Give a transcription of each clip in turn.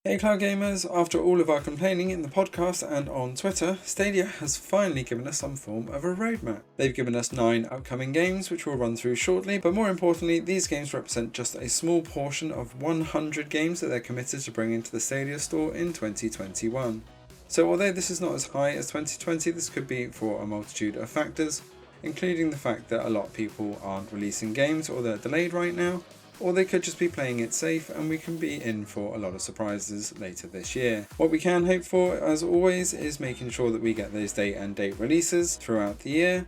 Hey Cloud Gamers, after all of our complaining in the podcast and on Twitter, Stadia has finally given us some form of a roadmap. They've given us 9 upcoming games which we'll run through shortly, but more importantly, these games represent just a small portion of 100 games that they're committed to bring into the Stadia store in 2021. So although this is not as high as 2020, this could be for a multitude of factors, including the fact that a lot of people aren't releasing games or they're delayed right now, or they could just be playing it safe and we can be in for a lot of surprises later this year. What we can hope for, as always, is making sure that we get those date releases throughout the year,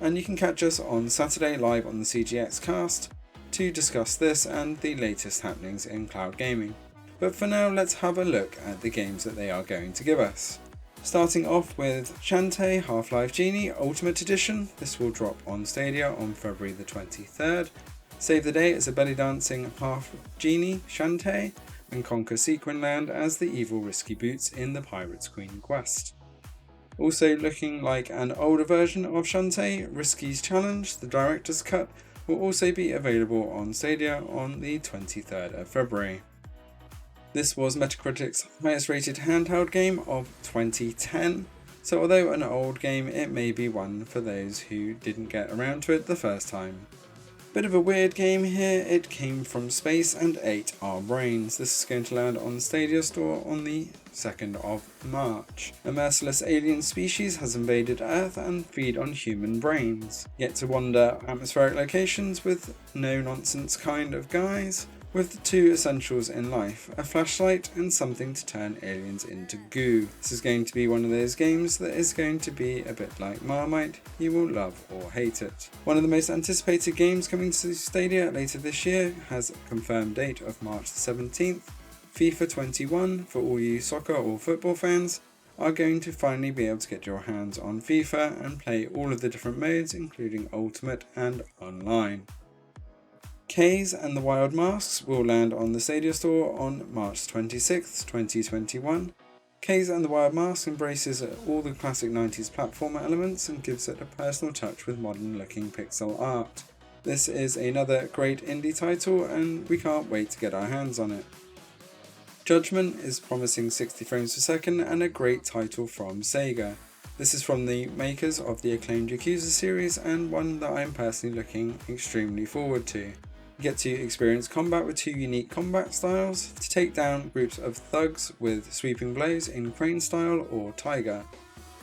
and you can catch us on Saturday live on the CGX cast to discuss this and the latest happenings in cloud gaming. But for now, let's have a look at the games that they are going to give us. Starting off with Shantae Half-Life Genie Ultimate Edition. This will drop on Stadia on February the 23rd. Save the day as a belly dancing half genie, Shantae, and conquer Sequin Land as the evil Risky Boots in the Pirate's Queen quest. Also looking like an older version of Shantae, Risky's Challenge, the director's cut, will also be available on Stadia on the 23rd of February. This was Metacritic's highest rated handheld game of 2010, so although an old game, it may be one for those who didn't get around to it the first time. Bit of a weird game here, it came from space and ate our brains. This is going to land on the Stadia store on the 2nd of March. A merciless alien species has invaded Earth and feed on human brains. Get to wander atmospheric locations with no-nonsense kind of guys, with the 2 essentials in life, a flashlight and something to turn aliens into goo. This is going to be one of those games that is going to be a bit like Marmite, you will love or hate it. One of the most anticipated games coming to Stadia later this year has a confirmed date of March 17th. FIFA 21, for all you soccer or football fans, are going to finally be able to get your hands on FIFA and play all of the different modes, including Ultimate and Online. Kays and the Wild Masks will land on the Stadia store on March 26th, 2021. Kays and the Wild Masks embraces all the classic 90s platformer elements and gives it a personal touch with modern looking pixel art. This is another great indie title and we can't wait to get our hands on it. Judgement is promising 60 frames per second and a great title from Sega. This is from the makers of the acclaimed Yakuza series and one that I'm personally looking extremely forward to. You get to experience combat with 2 unique combat styles to take down groups of thugs with sweeping blows in crane style or tiger.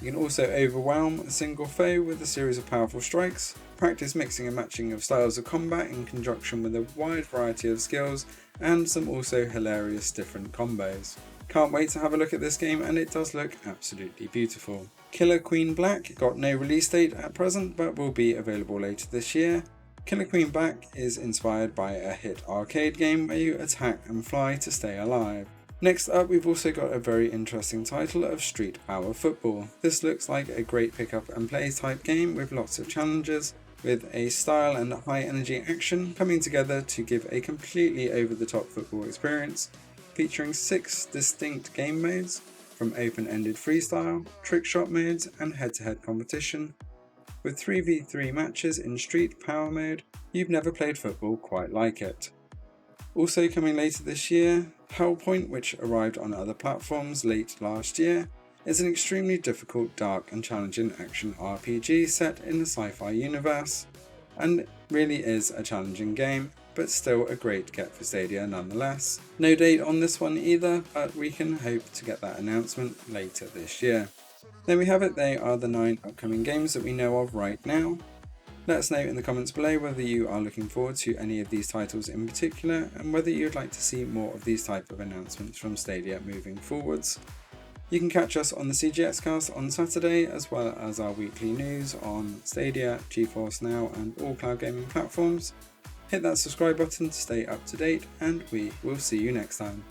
You can also overwhelm a single foe with a series of powerful strikes, practice mixing and matching of styles of combat in conjunction with a wide variety of skills and some also hilarious different combos. Can't wait to have a look at this game and it does look absolutely beautiful. Killer Queen Black got no release date at present but will be available later this year. Killer Queen Black is inspired by a hit arcade game where you attack and fly to stay alive. Next up, we've also got a very interesting title of Street Power Football. This looks like a great pick up and play type game with lots of challenges, with a style and high energy action coming together to give a completely over the top football experience, featuring 6 distinct game modes, from open-ended freestyle, trick shot modes and head-to-head competition. With 3v3 matches in Street Power mode, you've never played football quite like it. Also coming later this year, Hellpoint, which arrived on other platforms late last year, is an extremely difficult, dark and challenging action RPG set in the sci-fi universe, and really is a challenging game, but still a great get for Stadia nonetheless. No date on this one either, but we can hope to get that announcement later this year. There we have it, they are the 9 upcoming games that we know of right now. Let us know in the comments below whether you are looking forward to any of these titles in particular and whether you'd like to see more of these type of announcements from Stadia moving forwards. You can catch us on the CGX cast on Saturday as well as our weekly news on Stadia, GeForce Now and all cloud gaming platforms. Hit that subscribe button to stay up to date and we will see you next time.